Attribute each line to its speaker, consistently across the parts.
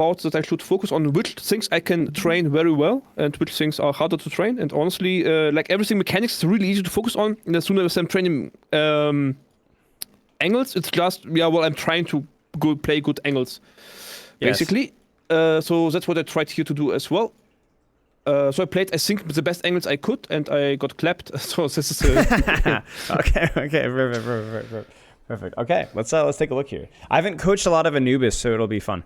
Speaker 1: thought that I should focus on which things I can train very well and which things are harder to train. And honestly, like everything mechanics is really easy to focus on. And as soon as I'm training angles, it's just, I'm trying to play good angles, basically. So that's what I tried here to do as well. So I played, I think, the best angles I could, and I got clapped. So this is
Speaker 2: okay, perfect. Okay, let's take a look here. I haven't coached a lot of Anubis, so it'll be fun.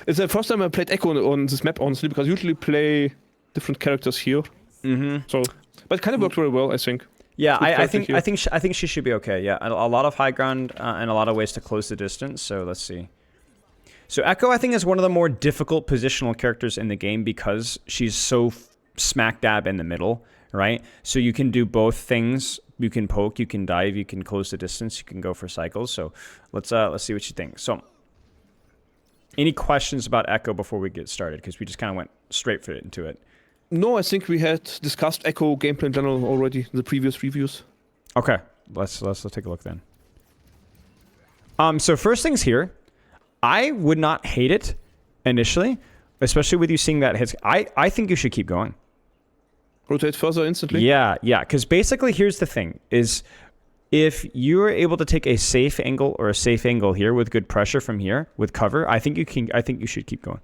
Speaker 1: It's the first time I played Echo on this map, honestly, because I usually play different characters here. So, but it kind of worked very well, I think.
Speaker 2: Yeah, I think she should be okay. Yeah, a lot of high ground and a lot of ways to close the distance. So let's see. So Echo, I think, is one of the more difficult positional characters in the game because she's so smack dab in the middle, right? So you can do both things. You can poke, you can dive, you can close the distance, you can go for cycles. So let's see what you think. So any questions about Echo before we get started? Because we just kind of went straight into it.
Speaker 1: No, I think we had discussed Echo gameplay in general already in the previous reviews.
Speaker 2: Okay, let's take a look then. So first things here, I would not hate it initially, especially with you seeing that hits. I think you should keep going.
Speaker 1: Rotate further instantly?
Speaker 2: Yeah, because basically here's the thing, is if you're able to take a safe angle or a safe angle here with good pressure from here, with cover, I think you should keep going.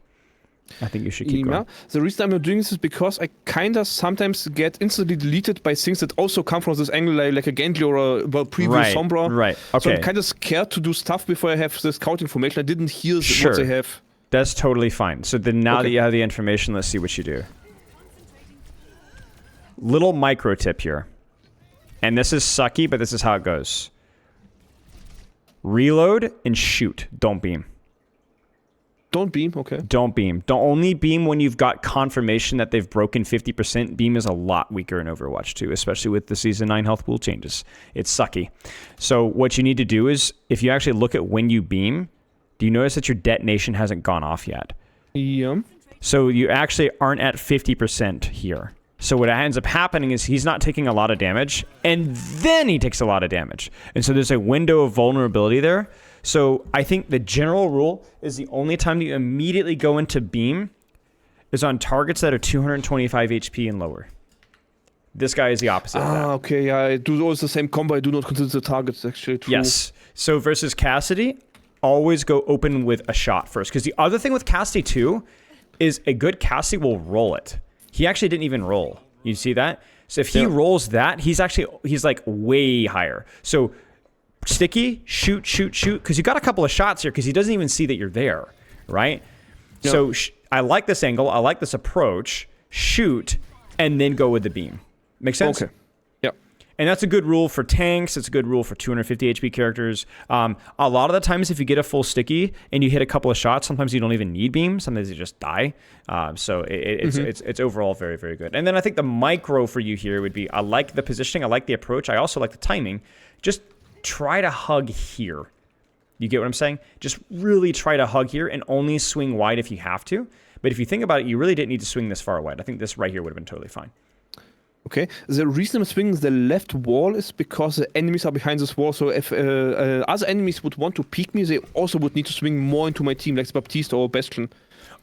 Speaker 2: I think you should keep going.
Speaker 1: The reason I'm not doing this is because I kind of sometimes get instantly deleted by things that also come from this angle, like a Genji or a previous Sombra.
Speaker 2: Right, okay.
Speaker 1: So I'm kind of scared to do stuff before I have the scout information. I didn't hear what they have.
Speaker 2: That's totally fine. So then now that you have the information, let's see what you do. Little micro tip here. And this is sucky, but this is how it goes. Reload and shoot. Don't beam.
Speaker 1: Don't beam, okay.
Speaker 2: Don't beam. Don't only beam when you've got confirmation that they've broken 50%. Beam is a lot weaker in Overwatch 2, especially with the Season 9 health pool changes. It's sucky. So what you need to do is, if you actually look at when you beam, do you notice that your detonation hasn't gone off yet?
Speaker 1: Yeah.
Speaker 2: So you actually aren't at 50% here. So what ends up happening is he's not taking a lot of damage, and then he takes a lot of damage. And so there's a window of vulnerability there. So I think the general rule is the only time that you immediately go into beam is on targets that are 225 HP and lower. This guy is the opposite of that.
Speaker 1: Okay, yeah, I do always the same combo. I do not consider the targets actually true.
Speaker 2: Yes. So versus Cassidy, always go open with a shot first. Because the other thing with Cassidy too is a good Cassidy will roll it. He actually didn't even roll. You see that? So if he rolls that, he's like way higher. So sticky, shoot, because you got a couple of shots here because he doesn't even see that you're there, right? Yep. So I like this angle. I like this approach. Shoot, and then go with the beam. Make sense?
Speaker 1: Okay. Yep.
Speaker 2: And that's a good rule for tanks. It's a good rule for 250 HP characters. A lot of the times, if you get a full sticky and you hit a couple of shots, sometimes you don't even need beam. Sometimes you just die. So it's overall very, very good. And then I think the micro for you here would be, I like the positioning. I like the approach. I also like the timing. Just try to hug here. You get what I'm saying? Just really try to hug here and only swing wide if you have to. But if you think about it, you really didn't need to swing this far wide. I think this right here would have been totally fine.
Speaker 1: Okay. The reason I'm swinging the left wall is because the enemies are behind this wall. So if other enemies would want to peek me, they also would need to swing more into my team, like Baptiste or Bastion.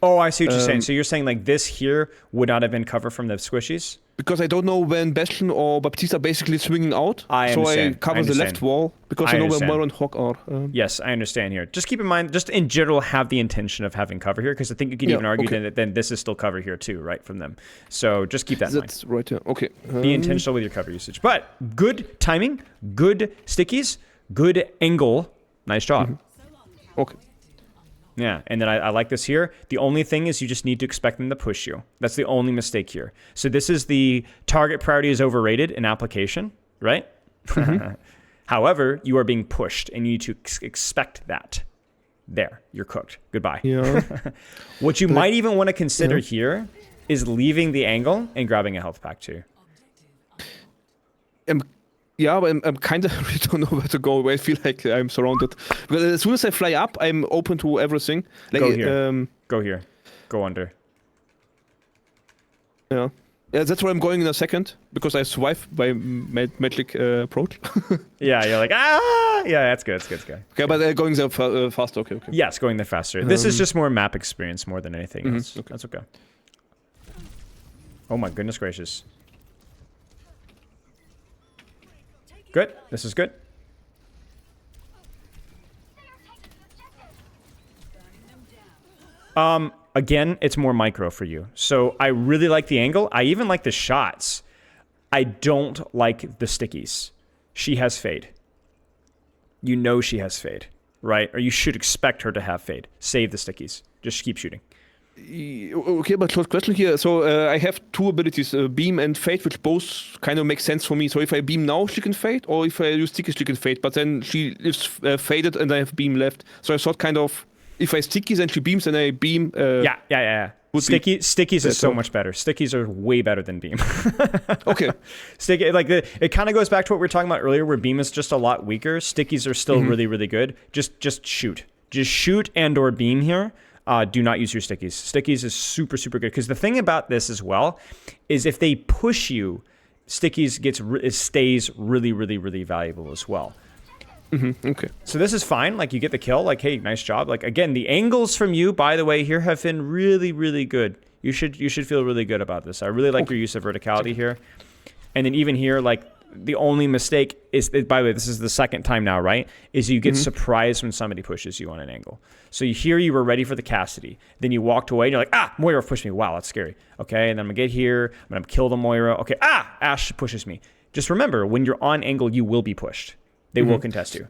Speaker 2: Oh, I see what you're saying. So you're saying like this here would not have been cover from the squishies?
Speaker 1: Because I don't know when Bastion or Baptiste are basically swinging out.
Speaker 2: I understand.
Speaker 1: So I cover the left wall because I know where Moira and Hawk are.
Speaker 2: Yes, I understand here. Just keep in mind, just in general, have the intention of having cover here, because I think you can even argue that then this is still cover here too, right, from them. So just keep that in mind.
Speaker 1: That's right, yeah. Okay.
Speaker 2: Be intentional with your cover usage. But good timing, good stickies, good angle. Nice job.
Speaker 1: Okay.
Speaker 2: Yeah, and then I like this here. The only thing is you just need to expect them to push you. That's the only mistake here. So this is the target priority is overrated in application, right? However, you are being pushed, and you need to expect that. There, you're cooked. Goodbye.
Speaker 1: Yeah.
Speaker 2: What you might even want to consider here is leaving the angle and grabbing a health pack too.
Speaker 1: Yeah, but I'm kind of really don't know where to go. I feel like I'm surrounded. Because as soon as I fly up, I'm open to everything. Like,
Speaker 2: go here. Go here. Go under.
Speaker 1: Yeah. Yeah, that's where I'm going in a second, because I survived by magic approach.
Speaker 2: Yeah, you're like, ah! Yeah, that's good, that's good.
Speaker 1: Okay, but going there faster, okay.
Speaker 2: Yes, going there faster. This is just more map experience more than anything else. Okay. That's okay. Oh my goodness gracious. Good, this is good. Again, it's more micro for you. So I really like the angle. I even like the shots. I don't like the stickies. She has fade. You know she has fade, right? Or you should expect her to have fade. Save the stickies. Just keep shooting.
Speaker 1: Okay, but short question here. So I have two abilities, beam and fade, which both kind of make sense for me. So if I beam now, she can fade, or if I use stickies, she can fade. But then she is faded and I have beam left. So I thought kind of, if I stickies and she beams and I beam...
Speaker 2: Yeah. Stickies is so much better. Stickies are way better than beam.
Speaker 1: Okay.
Speaker 2: It kind of goes back to what we were talking about earlier, where beam is just a lot weaker. Stickies are still really, really good. Just shoot. Just shoot and or beam here. Do not use your stickies. Stickies is super, super good. Because the thing about this as well is if they push you, stickies stays really, really, really valuable as well.
Speaker 1: Okay.
Speaker 2: So this is fine. Like, you get the kill. Like, hey, nice job. Like, again, the angles from you, by the way, here have been really, really good. You should feel really good about this. I really like your use of verticality here. And then even here, like, the only mistake is, by the way, this is the second time now, right? Is you get surprised when somebody pushes you on an angle. So here you were ready for the Cassidy. Then you walked away and you're like, ah, Moira pushed me. Wow, that's scary. Okay, and then I'm gonna get here. I'm gonna kill the Moira. Okay, Ashe pushes me. Just remember, when you're on angle, you will be pushed. They will contest you.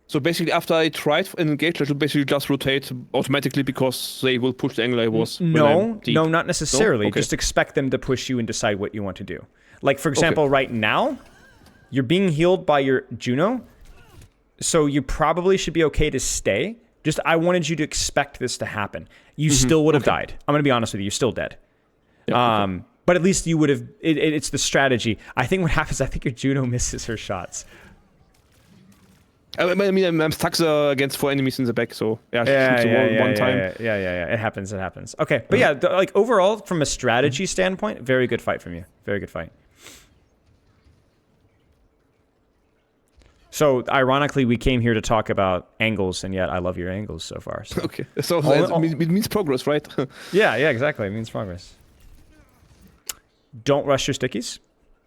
Speaker 1: So basically, after I tried and engaged, I should basically just rotate automatically because they will push the angle I was.
Speaker 2: No, not necessarily.
Speaker 1: No? Okay.
Speaker 2: Just expect them to push you and decide what you want to do. Like, for example, right now, you're being healed by your Juno, so you probably should be okay to stay. Just, I wanted you to expect this to happen. You still would have died. I'm going to be honest with you. You're still dead. Yeah, but at least you would have... It's the strategy. I think what happens, I think your Juno misses her shots.
Speaker 1: I mean, I'm stuck against 4 enemies in the back, so one time.
Speaker 2: Yeah. It happens. Okay, but like overall, from a strategy standpoint, very good fight from you. Very good fight. So, ironically, we came here to talk about angles, and yet I love your angles so far. So.
Speaker 1: Okay, so it means progress, right?
Speaker 2: Yeah, exactly. It means progress. Don't rush your stickies,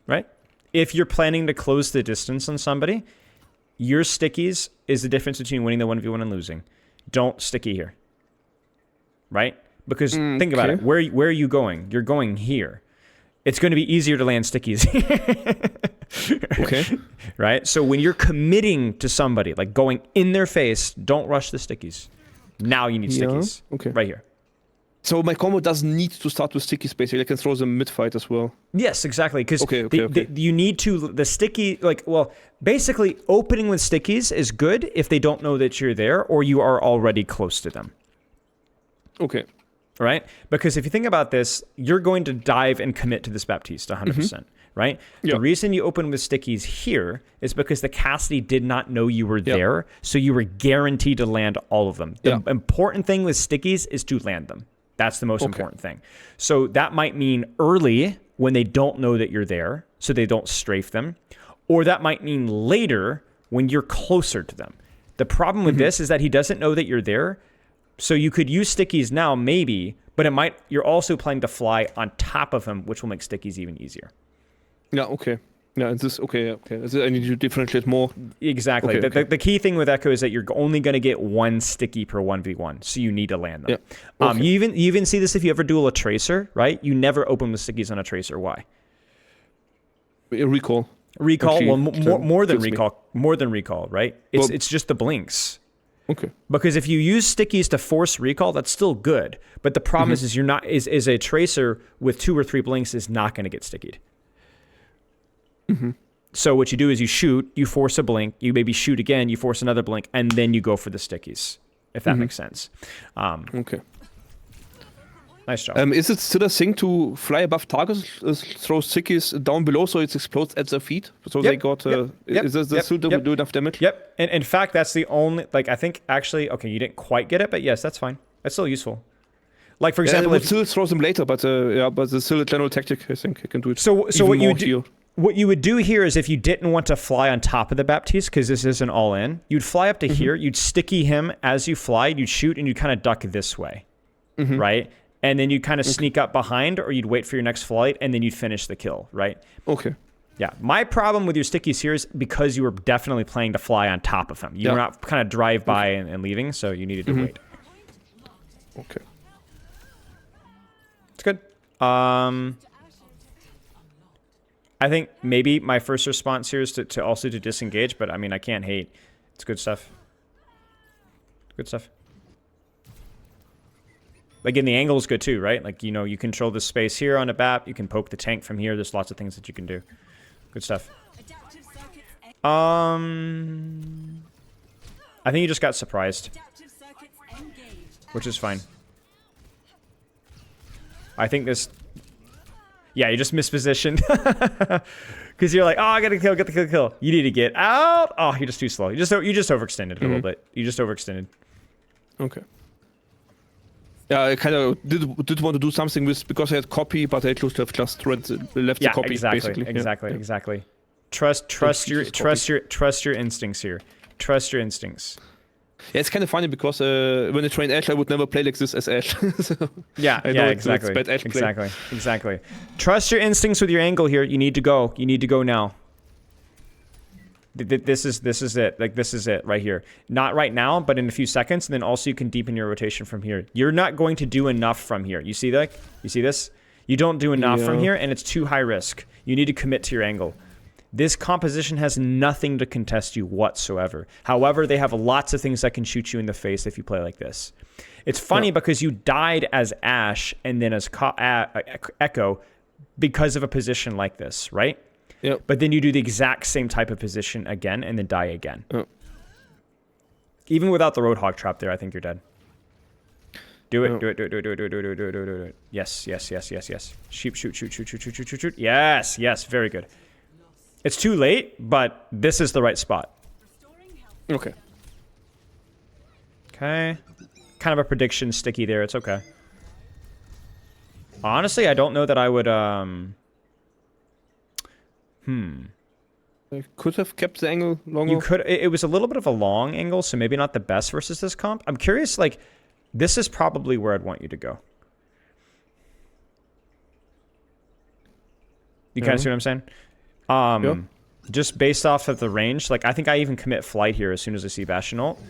Speaker 2: right? If you're planning to close the distance on somebody, your stickies is the difference between winning the 1v1 and losing. Don't sticky here, right? Because think about it. Where are you going? You're going here. It's going to be easier to land stickies.
Speaker 1: Okay.
Speaker 2: Right? So when you're committing to somebody, like going in their face, don't rush the stickies. Now you need stickies.
Speaker 1: Okay.
Speaker 2: Right here.
Speaker 1: So my combo doesn't need to start with stickies, basically. I can throw them mid-fight as well.
Speaker 2: Yes, exactly. Because
Speaker 1: okay.
Speaker 2: You need to... The sticky... basically, opening with stickies is good if they don't know that you're there or you are already close to them.
Speaker 1: Okay.
Speaker 2: Right? Because if you think about this, you're going to dive and commit to this Baptiste 100%. Right?
Speaker 1: Yeah.
Speaker 2: The reason you open with stickies here is because the Cassidy did not know you were there, so you were guaranteed to land all of them. The important thing with stickies is to land them. That's the most important thing. So that might mean early when they don't know that you're there, so they don't strafe them. Or that might mean later when you're closer to them. The problem with this is that he doesn't know that you're there. So you could use stickies now, maybe, but you're also planning to fly on top of him, which will make stickies even easier.
Speaker 1: Yeah, okay. Yeah, okay. I need to differentiate more.
Speaker 2: Exactly.
Speaker 1: Okay.
Speaker 2: The key thing with Echo is that you're only going to get one sticky per 1v1, so you need to land them.
Speaker 1: Yeah. Okay.
Speaker 2: You even see this if you ever duel a Tracer, right? You never open with stickies on a Tracer. Why?
Speaker 1: Recall.
Speaker 2: Actually, more than recall. More than recall, right? It's just the blinks.
Speaker 1: Okay.
Speaker 2: Because if you use stickies to force recall, that's still good. But the problem is you're not is a Tracer with 2 or 3 blinks is not going to get stickied. So what you do is you shoot, you force a blink, you maybe shoot again, you force another blink, and then you go for the stickies, if that makes sense.
Speaker 1: Okay.
Speaker 2: Nice job.
Speaker 1: Is it still a thing to fly above targets, throw stickies down below so it explodes at their feet? So they got... Is this still do enough damage?
Speaker 2: Yep. And in fact, that's the only... I think actually... Okay, you didn't quite get it, but yes, that's fine. That's still useful. Like for example,
Speaker 1: I would still throw them later, but but it's still a general tactic. I think I can do it.
Speaker 2: So what you do?
Speaker 1: Here.
Speaker 2: What you would do here is if you didn't want to fly on top of the Baptiste, because this isn't all in, you'd fly up to here, you'd sticky him as you fly, you'd shoot, and you'd kind of duck this way, right? And then you'd kind of sneak up behind, or you'd wait for your next flight, and then you'd finish the kill, right?
Speaker 1: Okay.
Speaker 2: Yeah. My problem with your stickies here is because you were definitely playing to fly on top of him. You were not kind of drive by and leaving, so you needed to wait.
Speaker 1: Okay.
Speaker 2: It's good. I think maybe my first response here is to also to disengage, but I mean, I can't hate. It's good stuff. Good stuff. Again, the angle is good too, right? Like, you know, you control the space here on a BAP. You can poke the tank from here. There's lots of things that you can do. Good stuff. I think you just got surprised, which is fine. I think this... Yeah, you just mispositioned. Because you're like, oh, I gotta kill, get the kill. You need to get out. Oh, you're just too slow. You just overextended a little bit. You just overextended.
Speaker 1: Okay. Yeah, I kind of did want to do something with, because I had copy, but I close to have just left the copy.
Speaker 2: Exactly. Trust your instincts here. Trust your instincts.
Speaker 1: Yeah, it's kind of funny because when I train Ashe, I would never play like this as Ashe. So
Speaker 2: exactly. Trust your instincts with your angle here. You need to go. You need to go now. This is it. Like, this is it right here. Not right now, but in a few seconds. And then also you can deepen your rotation from here. You're not going to do enough from here. You see that? You see this? You don't do enough from here, and it's too high risk. You need to commit to your angle. This composition has nothing to contest you whatsoever. However, they have lots of things that can shoot you in the face if you play like this. It's funny because you died as Ashe and then as Echo because of a position like this, right?
Speaker 1: Yep.
Speaker 2: But then you do the exact same type of position again and then die again. Yep. Even without the Roadhog trap there, I think you're dead. Do it. Do it. Yes. Shoot. Yes. Very good. It's too late, but this is the right spot.
Speaker 1: Okay.
Speaker 2: Kind of a prediction sticky there. It's okay. Honestly, I don't know that I would,
Speaker 1: I could have kept the angle longer.
Speaker 2: You could. It was a little bit of a long angle, so maybe not the best versus this comp. I'm curious, like, this is probably where I'd want you to go. You kind of see what I'm saying? Just based off of the range, like, I think I even commit flight here as soon as I see Bastion ult.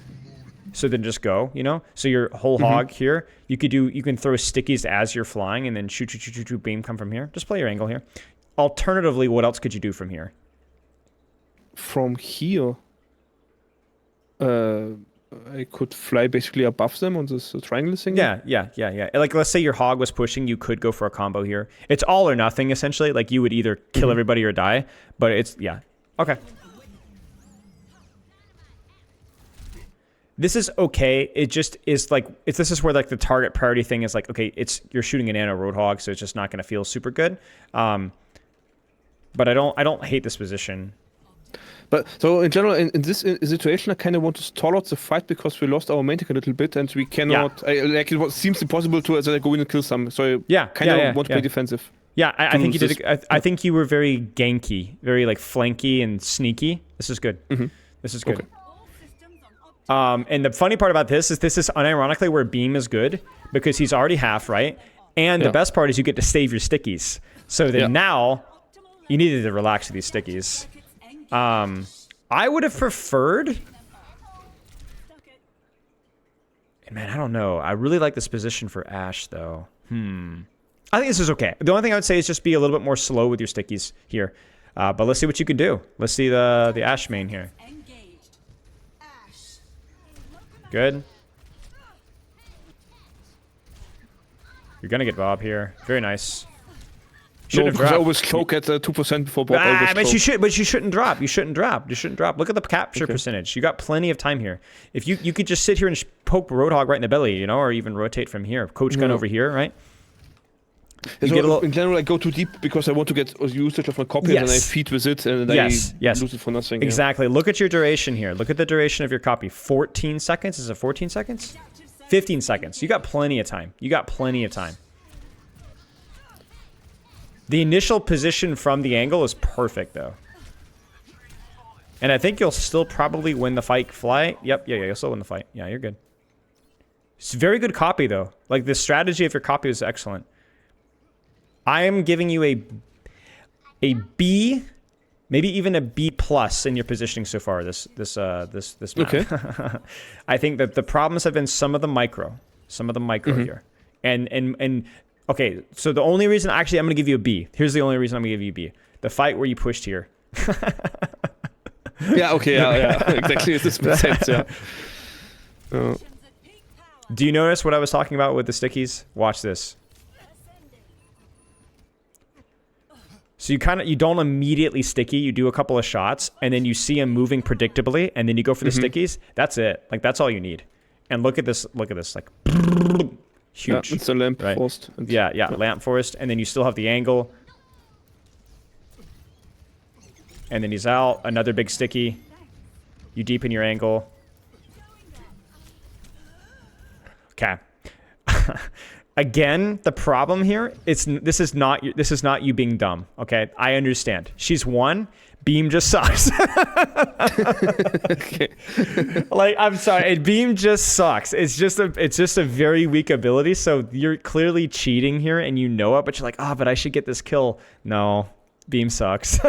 Speaker 2: So then just go, you know? So your whole hog here, you can throw stickies as you're flying and then shoot, beam, come from here. Just play your angle here. Alternatively, what else could you do from here?
Speaker 1: From here? I could fly basically above them on this triangle thing.
Speaker 2: Yeah. Like, let's say your hog was pushing, you could go for a combo here. It's all or nothing, essentially. Like, you would either kill everybody or die. But it's, okay. This is okay. It just is like, this is where, like, the target priority thing is like, okay, you're shooting an Nano Roadhog, so it's just not going to feel super good. But I don't hate this position.
Speaker 1: But so in general, in this situation, I kind of want to stall out the fight because we lost our main tank a little bit, and we cannot. Like, it seems impossible to go in and kill some. So I kind of want to play defensive.
Speaker 2: Yeah, I think you did. I think you were very ganky, very like flanky and sneaky. This is good. This is good. Okay. And the funny part about this is unironically where Beam is good because he's already half, right? And the best part is you get to save your stickies. So then now you needed to relax with these stickies. I would have preferred. And man, I don't know. I really like this position for Ashe, though. I think this is okay. The only thing I would say is just be a little bit more slow with your stickies here. But let's see what you can do. Let's see the Ashe main here. Good. You're gonna get Bob here. Very nice.
Speaker 1: No, because I always choke at 2% before Bob.
Speaker 2: But you shouldn't drop. You shouldn't drop. Look at the capture percentage. You got plenty of time here. If you could just sit here and poke Roadhog right in the belly, you know, or even rotate from here. Coach gun over here, right?
Speaker 1: So in general, I go too deep because I want to get usage of my copy and then I feed with it and I lose it for nothing.
Speaker 2: Exactly. Look at your duration here. Look at the duration of your copy. 14 seconds? Is it 14 seconds? 15 seconds. You got plenty of time. You got plenty of time. The initial position from the angle is perfect, though. And I think you'll still probably win the fight. Fly. Yep. Yeah, you'll still win the fight. Yeah, you're good. It's a very good copy, though. Like, the strategy of your copy is excellent. I am giving you a B, maybe even a B plus in your positioning so far. This map.
Speaker 1: Okay.
Speaker 2: I think that the problems have been some of the micro here, and okay. So the only reason, actually, I'm gonna give you a B. Here's the only reason I'm gonna give you a B. The fight where you pushed here.
Speaker 1: Yeah. Okay. Yeah. Exactly. This makes sense. Yeah.
Speaker 2: Do you notice what I was talking about with the stickies? Watch this. So you don't immediately sticky. You do a couple of shots, and then you see him moving predictably, and then you go for the stickies. That's it. Like, that's all you need. And look at this. Look at this. Like, huge.
Speaker 1: Yeah, it's a lamp forest.
Speaker 2: Yeah, lamp forest, and then you still have the angle. And then he's out. Another big sticky. You deepen your angle. Okay. Again, the problem here, this is not you being dumb, okay? I understand. She's won. Beam just sucks.
Speaker 1: Okay.
Speaker 2: Like, I'm sorry, Beam just sucks. It's just a very weak ability, so you're clearly cheating here and you know it, but you're like, but I should get this kill. No. Beam sucks.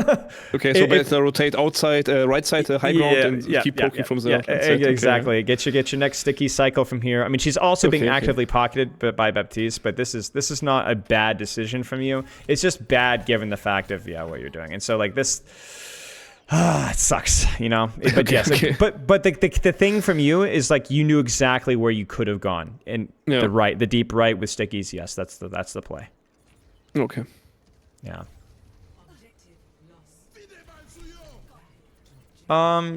Speaker 1: Okay, so better rotate outside, right side, high ground, and keep poking from there.
Speaker 2: Exactly.
Speaker 1: Okay.
Speaker 2: Get your next sticky cycle from here. I mean, she's also being actively pocketed by Baptiste, but this is not a bad decision from you. It's just bad given the fact of what you're doing. And so, like, this, it sucks, you know. But yes, but the thing from you is, like, you knew exactly where you could have gone, and the deep right with stickies. Yes, that's the play.
Speaker 1: Okay.
Speaker 2: Yeah.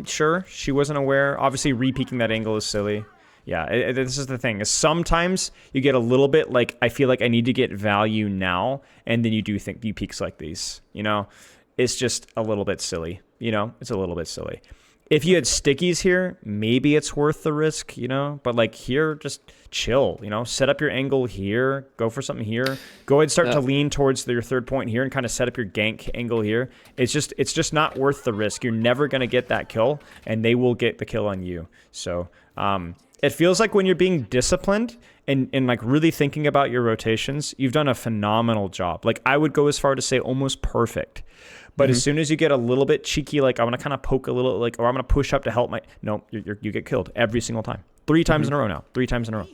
Speaker 2: Sure. She wasn't aware. Obviously, re-peeking that angle is silly. Yeah, this is the thing. Is sometimes you get a little bit like, I feel like I need to get value now, and then you do think you peaks like these. You know, it's just a little bit silly. You know, it's a little bit silly. If you had stickies here, maybe it's worth the risk, you know? But, like, here, just chill, you know? Set up your angle here. Go for something here. Go ahead and start to lean towards your third point here and kind of set up your gank angle here. It's just not worth the risk. You're never going to get that kill, and they will get the kill on you. So, it feels like when you're being disciplined and like really thinking about your rotations, you've done a phenomenal job. Like, I would go as far to say almost perfect. But as soon as you get a little bit cheeky, like, I want to kind of poke a little, like, or I'm going to push up to help no, you get killed every single time. 3 times in a row now. 3 times in a row.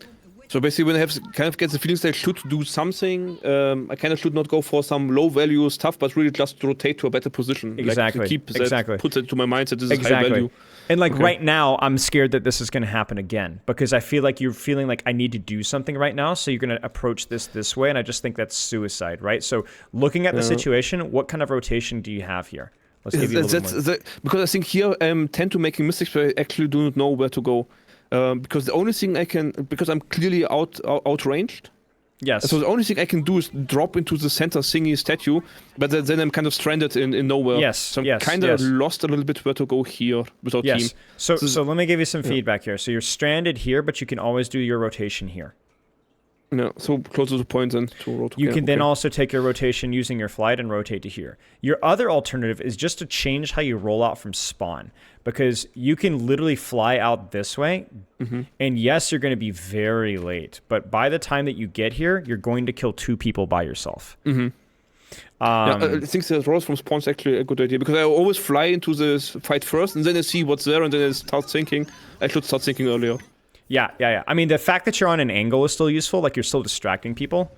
Speaker 1: So basically, when I kind of get the feelings that I should do something, I kind of should not go for some low value stuff, but really just rotate to a better position.
Speaker 2: Exactly.
Speaker 1: Like, to keep that, put it to my mindset, this is high value.
Speaker 2: And, like, right now, I'm scared that this is going to happen again, because I feel like you're feeling like I need to do something right now, so you're going to approach this way, and I just think that's suicide, right? So looking at the situation, what kind of rotation do you have here? Let's give you a little more.
Speaker 1: Because I think here I tend to making mistakes where I actually do not know where to go. Because the only thing because I'm clearly outranged.
Speaker 2: Yes.
Speaker 1: So the only thing I can do is drop into the center thingy statue, but then I'm kind of stranded in nowhere.
Speaker 2: Yes.
Speaker 1: So I'm kind of lost a little bit where to go here without team.
Speaker 2: So let me give you some feedback here. So you're stranded here, but you can always do your rotation here.
Speaker 1: No, so closer to point and to rotate.
Speaker 2: You can then also take your rotation using your flight and rotate to here. Your other alternative is just to change how you roll out from spawn, because you can literally fly out this way, and yes, you're going to be very late, but by the time that you get here, you're going to kill 2 people by yourself.
Speaker 1: I think the rolls from spawn is actually a good idea, because I always fly into this fight first, and then I see what's there, and then I start thinking. I should start thinking earlier.
Speaker 2: Yeah. I mean, the fact that you're on an angle is still useful. Like, you're still distracting people.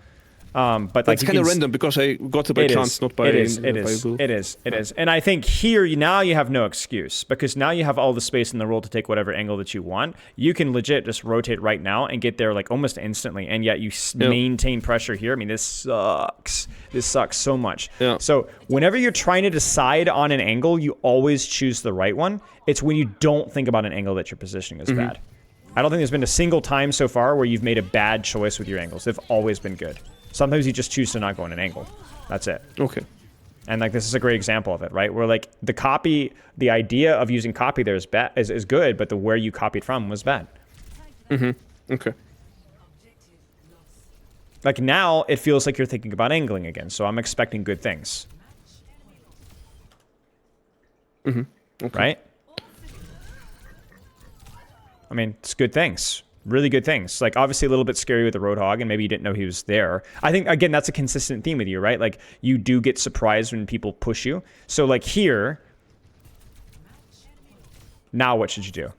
Speaker 2: But
Speaker 1: that's kind of random, because I got it by chance, not by
Speaker 2: It is. And I think here now you have no excuse, because now you have all the space in the roll to take whatever angle that you want. You can legit just rotate right now and get there, like, almost instantly, and yet you maintain pressure here. I mean, this sucks. This sucks so much.
Speaker 1: Yeah.
Speaker 2: So whenever you're trying to decide on an angle, you always choose the right one. It's when you don't think about an angle that your positioning is bad. I don't think there's been a single time so far where you've made a bad choice with your angles. They've always been good. Sometimes you just choose to not go in an angle. That's it.
Speaker 1: Okay.
Speaker 2: And, like, this is a great example of it, right? Where, like, the idea of using copy there is good, but where you copied from was bad.
Speaker 1: Okay.
Speaker 2: Like now, it feels like you're thinking about angling again. So I'm expecting good things.
Speaker 1: Okay.
Speaker 2: Right? I mean, it's good things. Really good things. Like, obviously a little bit scary with the Roadhog, and maybe you didn't know he was there. I think, again, that's a consistent theme with you, right? Like, you do get surprised when people push you. So, like, here... Now what should you do?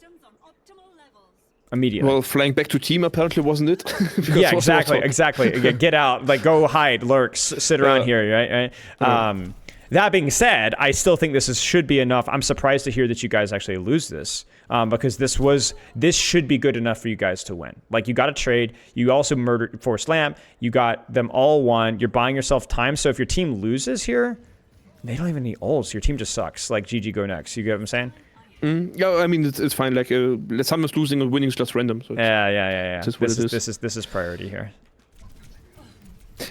Speaker 2: Immediately.
Speaker 1: Well, flying back to team apparently wasn't it?
Speaker 2: Yeah, exactly. Again, get out. Like, go hide, lurk, sit around here, right?
Speaker 1: Yeah.
Speaker 2: That being said, I still think should be enough. I'm surprised to hear that you guys actually lose this, because this should be good enough for you guys to win. Like, you got a trade. You also murdered Forced Lamp. You got them all won. You're buying yourself time. So if your team loses here, they don't even need ults. Your team just sucks. Like, GG, go next. You get what I'm saying?
Speaker 1: Yeah, I mean it's fine. Like, someone's losing or winning is just random. So
Speaker 2: Yeah.
Speaker 1: this
Speaker 2: This is priority here.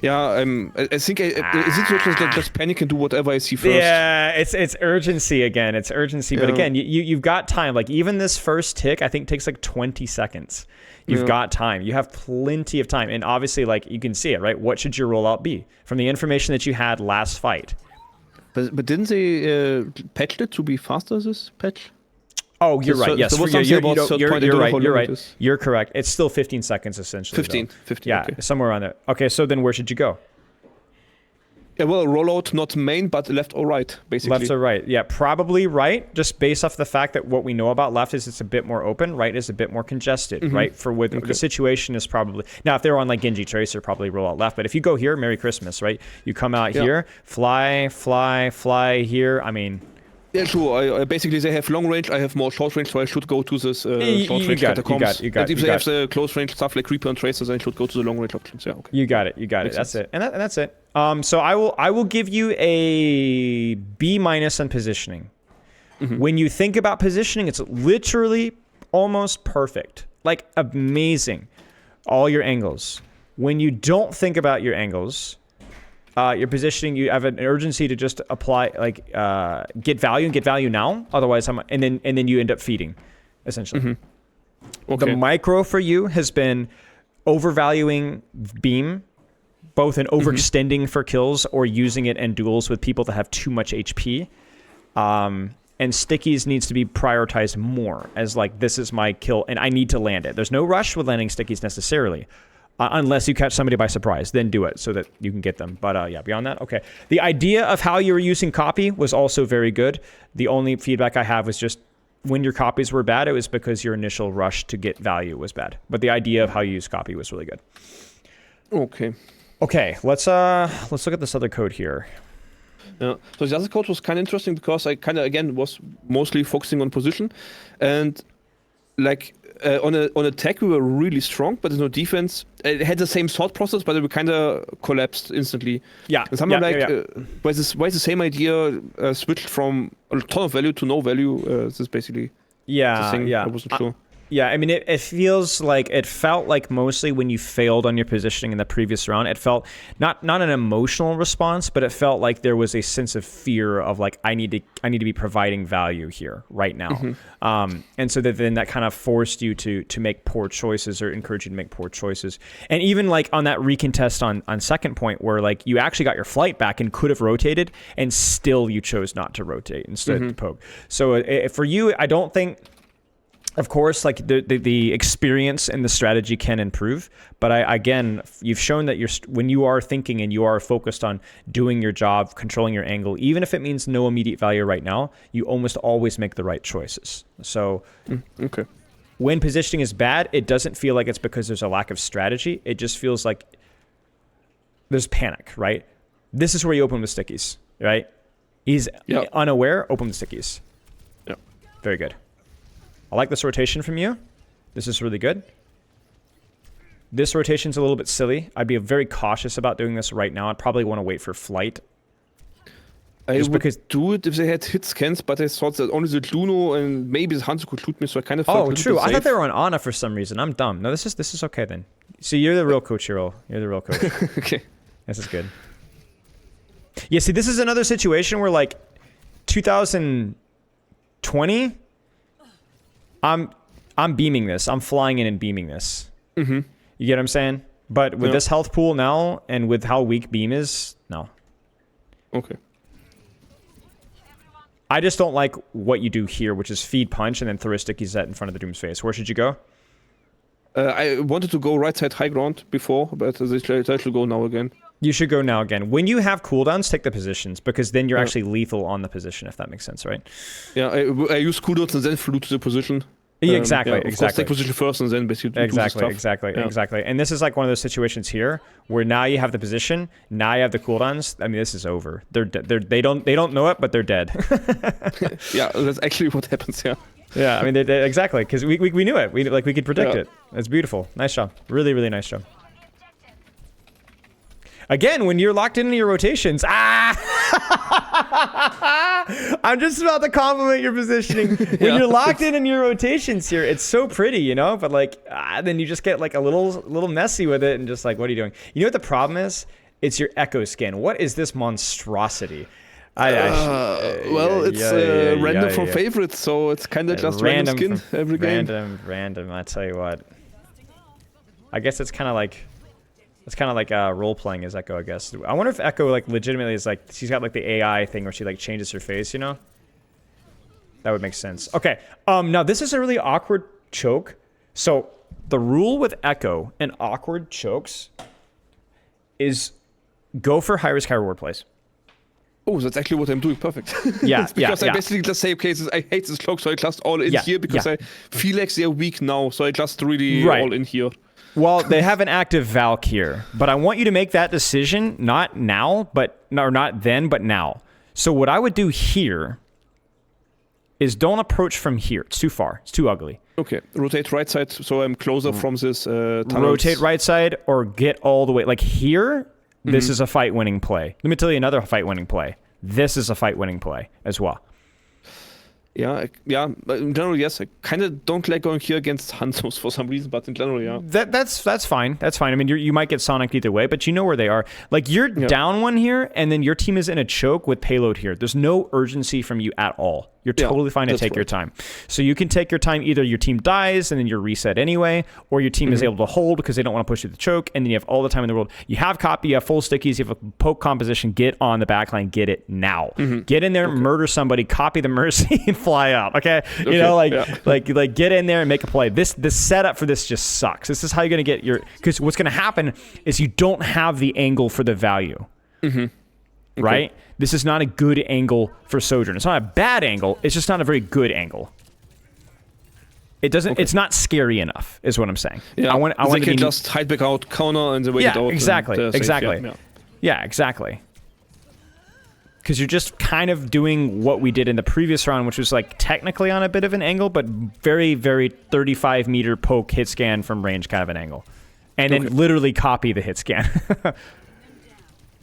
Speaker 1: Yeah, I think is it just panic and do whatever I see first.
Speaker 2: Yeah, it's urgency again. It's urgency, but again, you've got time. Like, even this first tick, I think takes like 20 seconds. You've got time. You have plenty of time, and obviously, like, you can see it, right? What should your rollout be from the information that you had last fight?
Speaker 1: But didn't they patch it to be faster? This patch?
Speaker 2: Oh, you're right. Yes, you're right. You're right. You're correct. It's still 15 seconds essentially.
Speaker 1: 15.
Speaker 2: Yeah,
Speaker 1: okay.
Speaker 2: Somewhere around there. Okay, so then where should you go?
Speaker 1: Yeah, well, rollout not main, but left or right, basically.
Speaker 2: Left or right? Yeah, probably right. Just based off the fact that what we know about left is it's a bit more open. Right is a bit more congested. Right, the situation is probably now if they're on like Genji Tracer, probably roll out left. But if you go here, Merry Christmas, right? You come out here, fly here. I mean.
Speaker 1: Yeah, sure. Basically, they have long range. I have more short range, so I should go to this short range catacombs.
Speaker 2: You got
Speaker 1: and if they have the close range stuff like Reaper and Tracers, I should go to the long range options. Yeah, okay.
Speaker 2: You got it. That's it. And that's it. So I will give you a B- on positioning. When you think about positioning, it's literally almost perfect, like amazing. All your angles. When you don't think about your angles. Your positioning, you have an urgency to just apply, like, get value now. Otherwise, and then you end up feeding, essentially. Okay. The micro for you has been overvaluing beam, both in overextending for kills or using it in duels with people that have too much HP. And stickies needs to be prioritized more as like, this is my kill and I need to land it. There's no rush with landing stickies necessarily. Unless you catch somebody by surprise, then do it so that you can get them. But yeah, beyond that, okay. The idea of how you were using copy was also very good. The only feedback I have was just when your copies were bad, it was because your initial rush to get value was bad. But the idea of how you use copy was really good.
Speaker 1: Okay.
Speaker 2: Okay, let's look at this other code here.
Speaker 1: Yeah. So the other code was kind of interesting because I kind of again was mostly focusing on position, and like. On attack, we were really strong, but there's no defense. It had the same thought process, but it kind of collapsed instantly.
Speaker 2: Yeah.
Speaker 1: And someone why is the same idea switched from a ton of value to no value? This is basically the thing. I wasn't sure.
Speaker 2: Yeah, I mean, it felt like mostly when you failed on your positioning in the previous round, it felt not an emotional response, but it felt like there was a sense of fear of like, I need to be providing value here right now. And so then that kind of forced you to make poor choices or encourage you to make poor choices. And even like on that recontest on second point where like you actually got your flight back and could have rotated and still you chose not to rotate instead to poke. So for you, I don't think... Of course, like the experience and the strategy can improve, but again, you've shown that when you are thinking and you are focused on doing your job, controlling your angle, even if it means no immediate value right now, you almost always make the right choices. So, when positioning is bad, it doesn't feel like it's because there's a lack of strategy. It just feels like there's panic, right? This is where you open with stickies, right? He's unaware, open with stickies.
Speaker 1: Yeah,
Speaker 2: very good. I like this rotation from you. This is really good. This rotation's a little bit silly. I'd be very cautious about doing this right now. I'd probably want to wait for flight.
Speaker 1: I would do it if they had hit scans, but I thought that only the Juno and maybe the Hanzo could shoot me, so I kind of felt
Speaker 2: true. I thought they were on Ana for some reason. I'm dumb. No, this is okay then. See, you're the real coach, Hero. You're the real coach.
Speaker 1: Okay.
Speaker 2: This is good. Yeah, see, this is another situation where like 2020... I'm beaming this. I'm flying in and beaming this. You get what I'm saying? But with this health pool now, and with how weak beam is, no.
Speaker 1: Okay.
Speaker 2: I just don't like what you do here, which is feed punch and then throw a sticky set in front of the Doom's face. Where should you go?
Speaker 1: I wanted to go right side high ground before, but I should go now again.
Speaker 2: You should go now again. When you have cooldowns, take the positions, because then you're actually lethal on the position, if that makes sense, right?
Speaker 1: Yeah, I use cooldowns and then flew to the position.
Speaker 2: Yeah, exactly.
Speaker 1: Of course, take position first and then basically do the stuff.
Speaker 2: Exactly. And this is like one of those situations here where now you have the position, now you have the cooldowns. I mean, this is over. They don't know it, but they're dead.
Speaker 1: Yeah, that's actually what happens. Yeah.
Speaker 2: Yeah, I mean, exactly, because we knew it. We could predict it. It's beautiful. Nice job. Really, really nice job. Again, when you're locked into your rotations, I'm just about to compliment your positioning. When you're locked in your rotations here, it's so pretty, you know. But like, then you just get like a little messy with it, and just like, what are you doing? You know what the problem is? It's your echo skin. What is this monstrosity?
Speaker 1: It's random from favorites, so it's kind of just random skin every game.
Speaker 2: Random. I tell you what. I guess it's kind of like. It's kind of like role playing as Echo, I guess. I wonder if Echo like legitimately is like she's got like the AI thing where she like changes her face, you know? That would make sense. Okay. Now this is a really awkward choke. So the rule with Echo and awkward chokes is go for high risk, high reward plays.
Speaker 1: Oh, that's actually what I'm doing. Perfect.
Speaker 2: Yeah,
Speaker 1: because I basically just say, okay, I hate this cloak, so I just all in here because I feel like they're weak now, so I just really all in here.
Speaker 2: Well, they have an active Valk here, but I want you to make that decision not now, or not then, but now. So what I would do here is don't approach from here. It's too far. It's too ugly.
Speaker 1: Okay, rotate right side so I'm closer from this tunnels.
Speaker 2: Rotate right side or get all the way. Like here, this is a fight-winning play. Let me tell you another fight-winning play. This is a fight-winning play as well.
Speaker 1: Yeah. In general, yes. I kind of don't like going here against Hanzos for some reason, but in general, yeah.
Speaker 2: That's fine. That's fine. I mean, you might get Sonic either way, but you know where they are. Like, you're down one here, and then your team is in a choke with payload here. There's no urgency from you at all. You're totally fine to take your time. So you can take your time. Either your team dies, and then you're reset anyway, or your team is able to hold because they don't want to push you to the choke, and then you have all the time in the world. You have copy, you have full stickies, you have a poke composition. Get on the backline. Get it now. Get in there, murder somebody, copy the mercy, and fly up. Okay? You know, like get in there and make a play. The setup for this just sucks. This is how you're going to get your... Because what's going to happen is you don't have the angle for the value. Right? This is not a good angle for Sojourn. It's not a bad angle. It's just not a very good angle. It doesn't. It's not scary enough, is what I'm saying.
Speaker 1: Yeah, I want to just hide back out, counter, and then wait it out.
Speaker 2: Exactly.
Speaker 1: Exactly.
Speaker 2: Yeah, exactly. Because you're just kind of doing what we did in the previous round, which was like technically on a bit of an angle, but very, very 35-meter poke hit scan from range kind of an angle. And then literally copy the hit scan.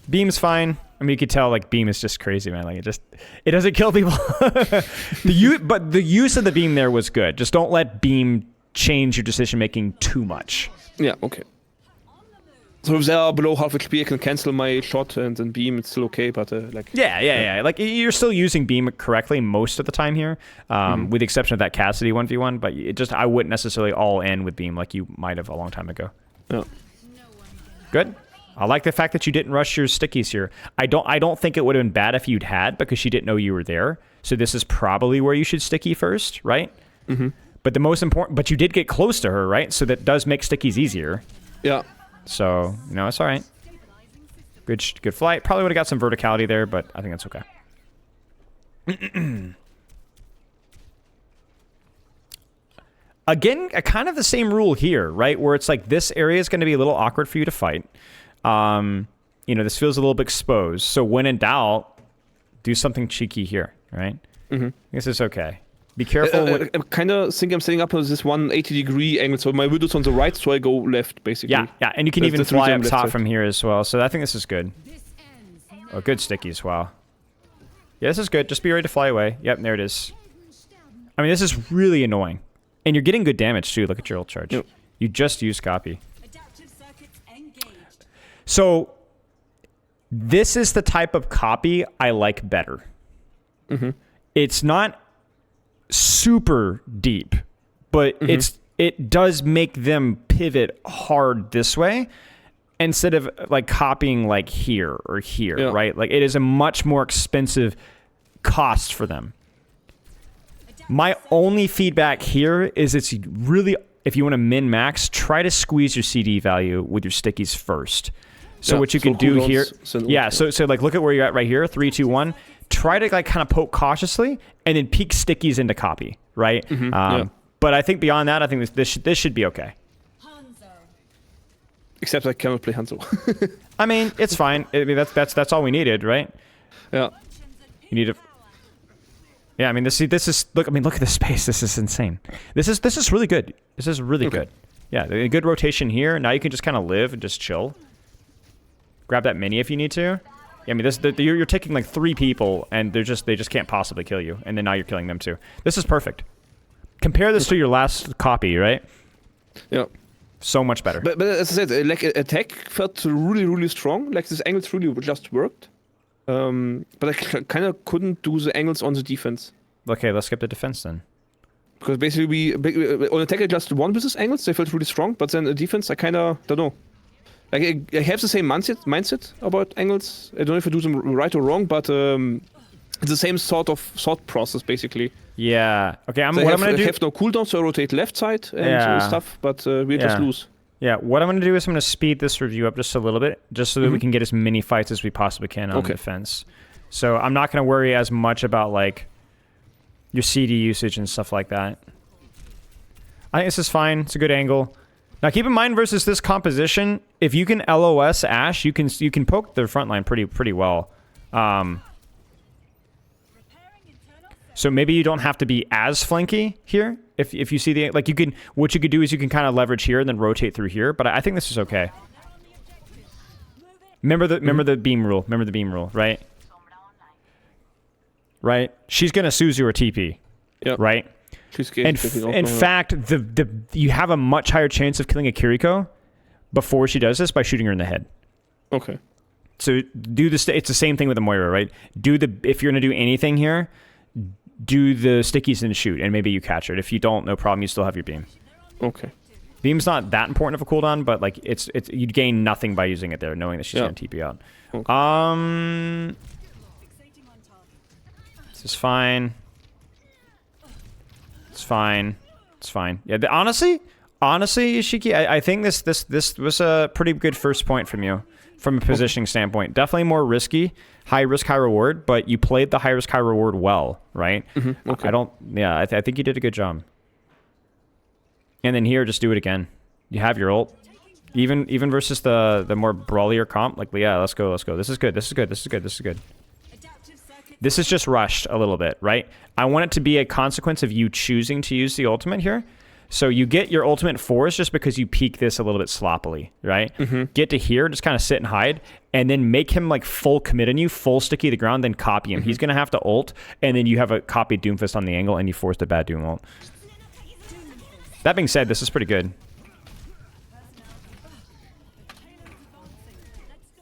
Speaker 2: Beam's fine. I mean, you could tell, like, beam is just crazy, man. Like, it doesn't kill people. But the use of the beam there was good. Just don't let beam change your decision-making too much.
Speaker 1: Yeah, okay. So if they are below half HP, I can cancel my shot, and then beam, it's still okay, but, like...
Speaker 2: Yeah. Like, you're still using beam correctly most of the time here, with the exception of that Cassidy 1v1, but I wouldn't necessarily all in with beam like you might have a long time ago.
Speaker 1: Yeah.
Speaker 2: Good. I like the fact that you didn't rush your stickies here. I don't think it would have been bad if you'd had, because she didn't know you were there. So this is probably where you should sticky first, right? But the most important, but you did get close to her, right? So that does make stickies easier.
Speaker 1: Yeah.
Speaker 2: So, it's all right. Good flight. Probably would have got some verticality there, but I think that's okay. Again, kind of the same rule here, right? Where it's like this area is going to be a little awkward for you to fight. This feels a little bit exposed. So when in doubt, do something cheeky here, right? I guess it's okay. Be careful.
Speaker 1: I kind of think I'm setting up this 180-degree angle, so my window's on the right, so I go left, basically.
Speaker 2: Yeah, and you can even fly up top from here as well. So I think this is good. Oh, good stickies, wow. Yeah, this is good. Just be ready to fly away. Yep, there it is. I mean, this is really annoying. And you're getting good damage, too. Look at your ult charge. Yep. You just used copy. So, this is the type of copy I like better. It's not super deep, but it does make them pivot hard this way. instead of like copying like here or here, right? Like it is a much more expensive cost for them. My only feedback here is it's really, if you want to min-max, try to squeeze your CD value with your stickies first. So what you can do here, so like look at where you're at right here, 3, 2, 1. Try to like kind of poke cautiously and then peek stickies into copy, right? But I think beyond that, I think this should be okay.
Speaker 1: Except I cannot play Hanzo.
Speaker 2: I mean, it's fine. I mean, that's all we needed, right?
Speaker 1: Yeah.
Speaker 2: You need to. Yeah, I mean, this is look. I mean, look at the space. This is insane. This is really good. This is really good. Yeah, a good rotation here. Now you can just kind of live and just chill. Grab that mini if you need to. Yeah, I mean, you're taking like 3 people, and they just can't possibly kill you, and then now you're killing them too. This is perfect. Compare this to your last copy, right?
Speaker 1: Yeah.
Speaker 2: So much better.
Speaker 1: But as I said, like attack felt really, really strong. Like this angles really just worked. But I kind of couldn't do the angles on the defense.
Speaker 2: Okay, let's skip the defense then.
Speaker 1: Because basically, on attack I just won with these angles. They felt really strong. But then the defense, I kind of don't know. Like I have the same mindset about angles. I don't know if I do them right or wrong, but it's the same sort of thought process basically.
Speaker 2: Yeah. Okay.
Speaker 1: I'm gonna do. I have no cooldown, so I rotate left side and stuff. But we just lose.
Speaker 2: Yeah. What I'm gonna do is I'm gonna speed this review up just a little bit, just so that we can get as many fights as we possibly can on defense. So I'm not gonna worry as much about like your CD usage and stuff like that. I think this is fine. It's a good angle. Now keep in mind versus this composition, if you can LOS Ashe, you can poke their front line pretty well. So maybe you don't have to be as flanky here. If you see the like, what you could do is you can kind of leverage here and then rotate through here. But I think this is okay. Remember the beam rule. Remember the beam rule, right? Right. She's gonna Suzu or TP.
Speaker 1: Yep.
Speaker 2: Right. In fact, you have a much higher chance of killing a Kiriko before she does this by shooting her in the head.
Speaker 1: Okay.
Speaker 2: So do this. It's the same thing with the Moira, right? If you're gonna do anything here, do the stickies and shoot, and maybe you catch it. If you don't, no problem. You still have your beam.
Speaker 1: Okay.
Speaker 2: Beam's not that important of a cooldown, but like it's you gain nothing by using it there, knowing that she's gonna TP out. Okay. This is fine. It's fine. It's fine. Yeah. Honestly, Ishiki, I think this was a pretty good first point from you, from a positioning standpoint. Definitely more risky, high risk, high reward, but you played the high risk, high reward well, right? Okay. I think you did a good job. And then here, just do it again. You have your ult. Even versus the more brawlier comp, like let's go. This is good. This is just rushed a little bit, right? I want it to be a consequence of you choosing to use the ultimate here. So you get your ultimate force just because you peek this a little bit sloppily, right? Get to here, just kind of sit and hide, and then make him like full commit on you, full sticky to the ground, then copy him. He's going to have to ult, and then you have a copied Doomfist on the angle, and you forced a bad Doom ult. That being said, this is pretty good.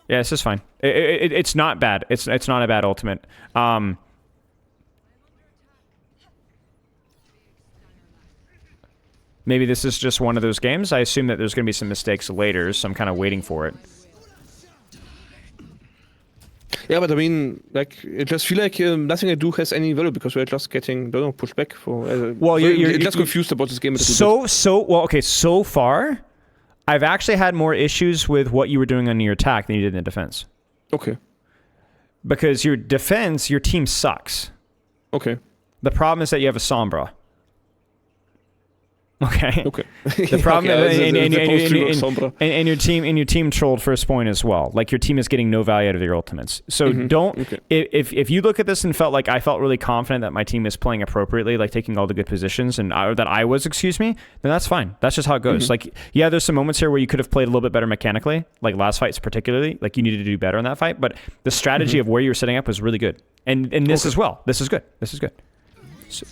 Speaker 2: Yeah, this is fine. It's not bad. It's not a bad ultimate. Maybe this is just one of those games. I assume that there's going to be some mistakes later, so I'm kind of waiting for it.
Speaker 1: Yeah, but I mean, like, I just feel like nothing I do has any value because we're just getting, don't know, pushed back for.
Speaker 2: Well, you're
Speaker 1: just confused about this game.
Speaker 2: So far, I've actually had more issues with what you were doing on your attack than you did in the defense.
Speaker 1: Okay.
Speaker 2: Because your defense, your team sucks.
Speaker 1: Okay.
Speaker 2: The problem is that you have a Sombra. Okay. The problem and your team trolled first point as well. Like your team is getting no value out of your ultimates. So if you look at this and felt like I felt really confident that my team is playing appropriately, like taking all the good positions and then that's fine. That's just how it goes. Like there's some moments here where you could have played a little bit better mechanically, like last fights particularly, like you needed to do better on that fight. But the strategy of where you were setting up was really good, and this as well. This is good. So,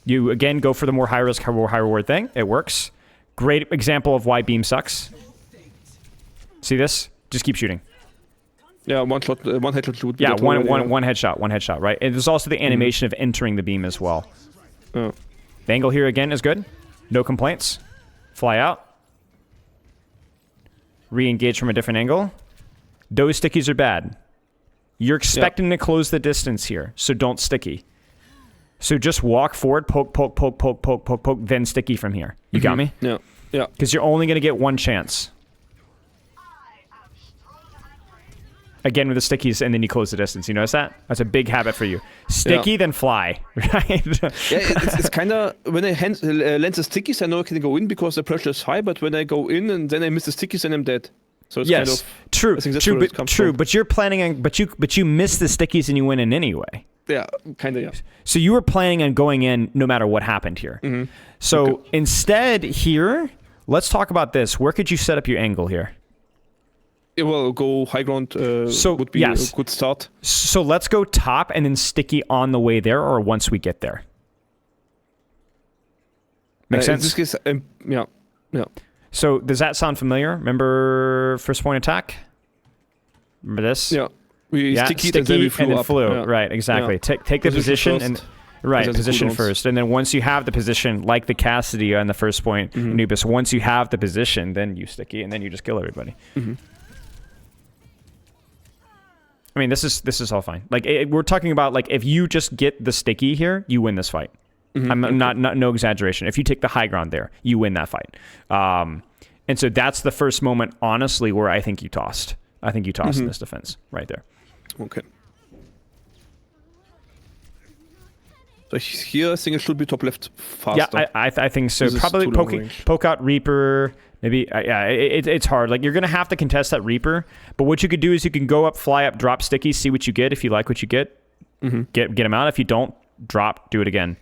Speaker 2: you, again, go for the more high-risk, high-reward thing. It works. Great example of why beam sucks. See this? Just keep shooting.
Speaker 1: Yeah, one headshot shoot.
Speaker 2: Yeah, one headshot, right? And there's also the animation of entering the beam as well.
Speaker 1: Oh.
Speaker 2: The angle here, again, is good. No complaints. Fly out. re-engage from a different angle. Those stickies are bad. You're expecting to close the distance here, so don't sticky. So just walk forward, poke, poke, poke, poke, poke, poke, poke, then sticky from here. You got me?
Speaker 1: Yeah. Yeah.
Speaker 2: Because you're only going to get one chance. Again with the stickies, and then you close the distance. You notice that? That's a big habit for you. Sticky, then fly. Right?
Speaker 1: It's kind of... When I land the stickies, I know I can go in because the pressure is high, but when I go in and then I miss the stickies, then I'm dead. So it's kind of...
Speaker 2: True,
Speaker 1: I think that's
Speaker 2: true,
Speaker 1: where it comes from.
Speaker 2: but you're planning on... But you miss the stickies and you win in anyway.
Speaker 1: Yeah, kind of, yeah.
Speaker 2: So you were planning on going in no matter what happened here.
Speaker 1: Mm-hmm.
Speaker 2: So instead here, let's talk about this. Where could you set up your angle here?
Speaker 1: It will go high ground would be a good start.
Speaker 2: So let's go top and then sticky on the way there or once we get there. Make sense?
Speaker 1: In this case, yeah.
Speaker 2: So does that sound familiar? Remember first point attack? Remember this?
Speaker 1: Yeah. We sticky and then we flew up.
Speaker 2: Yeah. Right, exactly. Yeah. Take the position and... Right, position first. And then once you have the position, like the Cassidy on the first point, Anubis, once you have the position, then you sticky and then you just kill everybody.
Speaker 1: Mm-hmm.
Speaker 2: I mean, this is all fine. Like we're talking about like if you just get the sticky here, you win this fight. Mm-hmm. I'm not no exaggeration. If you take the high ground there, you win that fight. And so that's the first moment, honestly, where I think you tossed. I think you tossed in this defense right there.
Speaker 1: Okay. So here, I think it should be top left faster.
Speaker 2: Yeah, I think so. Probably poke out Reaper. Maybe, it's hard. Like, you're going to have to contest that Reaper. But what you could do is you can go up, fly up, drop sticky, see what you get. If you like what you get, get him out. If you don't, drop, do it again.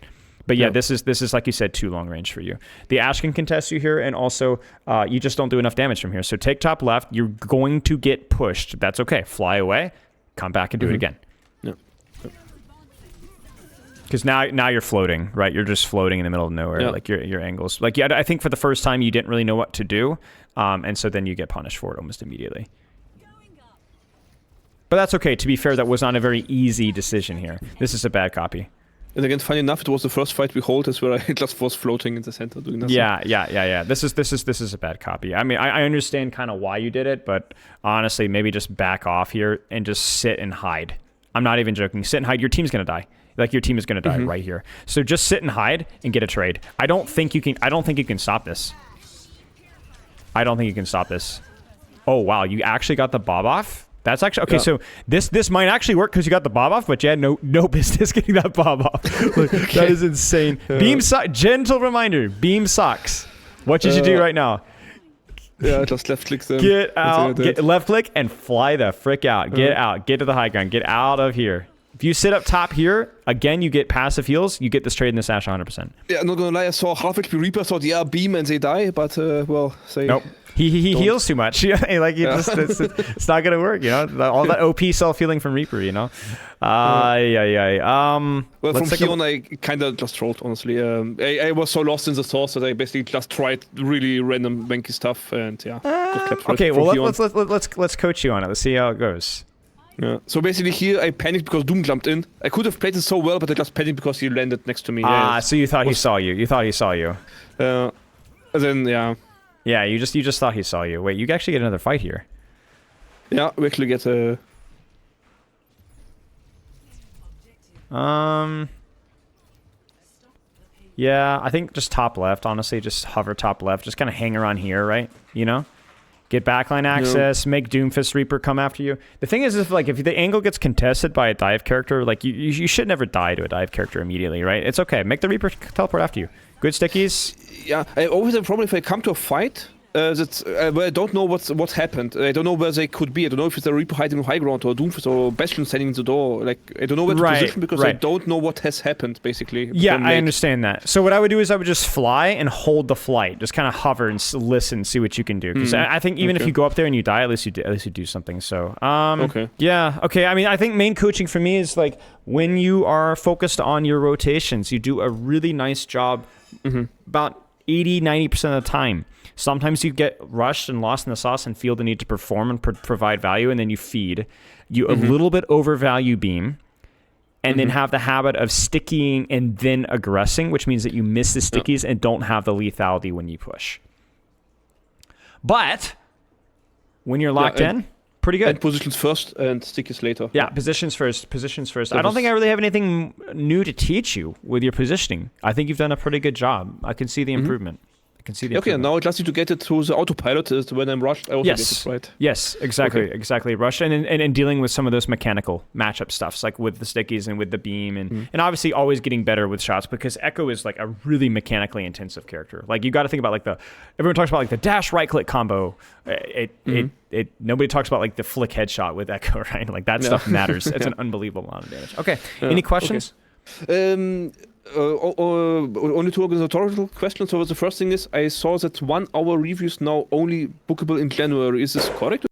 Speaker 2: But yeah, this is like you said, too long range for you. The Ash can contest you here, and also you just don't do enough damage from here. So take top left. You're going to get pushed. That's okay. Fly away, come back and do it again. Because now you're floating, right? You're just floating in the middle of nowhere, like your angles. Like, I think for the first time you didn't really know what to do, and so then you get punished for it almost immediately. But that's okay. To be fair, that was not a very easy decision here. This is a bad copy.
Speaker 1: And again, funny enough, it was the first fight we hold as where I just was floating in the center doing nothing.
Speaker 2: Yeah. This is a bad copy. I mean, I understand kind of why you did it, but honestly, maybe just back off here and just sit and hide. I'm not even joking. Sit and hide. Your team's gonna die. Like, your team is going to die right here. So just sit and hide and get a trade. I don't think you can stop this. I don't think you can stop this. Oh, wow. You actually got the bob off? That's actually... Okay, so this might actually work because you got the bob off, but you had no business getting that bob off. Look, that is insane. Beam sucks. Gentle reminder. Beam sucks. What should you do right now?
Speaker 1: Yeah, just left click them.
Speaker 2: Get out. Get left click and fly the frick out. Get out. Get to the high ground. Get out of here. If you sit up top here, again, you get passive heals. You get this trade in this Ash 100%.
Speaker 1: Yeah, not gonna lie, I saw half HP Reaper, thought, yeah, beam and they die, but, well, say...
Speaker 2: Nope. He heals too much. Like, it's not gonna work, you know? All that OP self-healing from Reaper, you know?
Speaker 1: Well, from here on, I kind of just trolled, honestly. I was so lost in the source that I basically just tried really random wanky stuff, and yeah.
Speaker 2: Okay, well, let's coach you on it. Let's see how it goes.
Speaker 1: Yeah. So basically here I panicked because Doom jumped in. I could have played it so well, but I just panicked because he landed next to me.
Speaker 2: So you thought he saw you. You thought he saw you.
Speaker 1: And then, yeah.
Speaker 2: Yeah, you just thought he saw you. Wait, you actually get another fight here.
Speaker 1: Yeah, we actually get a...
Speaker 2: Yeah, I think just top left, honestly. Just hover top left. Just kind of hang around here, right? You know? Get backline access, make Doomfist Reaper come after you. The thing is, if the angle gets contested by a dive character, like you should never die to a dive character immediately, right? It's okay. Make the Reaper teleport after you. Good stickies.
Speaker 1: Yeah, I always have a problem if I come to a fight where I don't know what happened. I don't know where they could be. I don't know if it's a Reaper hiding on high ground or Doomfist or Bastion standing in the door. Like, I don't know where to position because I don't know what has happened, basically.
Speaker 2: Yeah, I understand that. So what I would do is I would just fly and hold the flight. Just kind of hover and listen, see what you can do. Because I think even if you go up there and you die, at least you do something. So, yeah. Okay, I mean, I think main coaching for me is, like, when you are focused on your rotations, you do a really nice job about 80-90% of the time. Sometimes you get rushed and lost in the sauce and feel the need to perform and provide value, and then you feed. You a little bit overvalue beam, and then have the habit of sticking and then aggressing, which means that you miss the stickies and don't have the lethality when you push. But when you're locked in, pretty good.
Speaker 1: And positions first and stickies later.
Speaker 2: Yeah, positions first. I don't think I really have anything new to teach you with your positioning. I think you've done a pretty good job. I can see the improvement.
Speaker 1: Okay, now I just need to get it to the autopilot. When I'm rushed, I also get it right.
Speaker 2: Yes, exactly. Rushed and dealing with some of those mechanical matchup stuffs, like with the stickies and with the beam, and obviously always getting better with shots, because Echo is like a really mechanically intensive character. Like you got to think about like everyone talks about like the dash right click combo. Nobody talks about like the flick headshot with Echo, right? Like that stuff matters. It's an unbelievable amount of damage. Okay, any questions?
Speaker 1: Okay. Only two organizational questions. So the first thing is, I saw that 1 hour reviews now only bookable in January. Is this correct?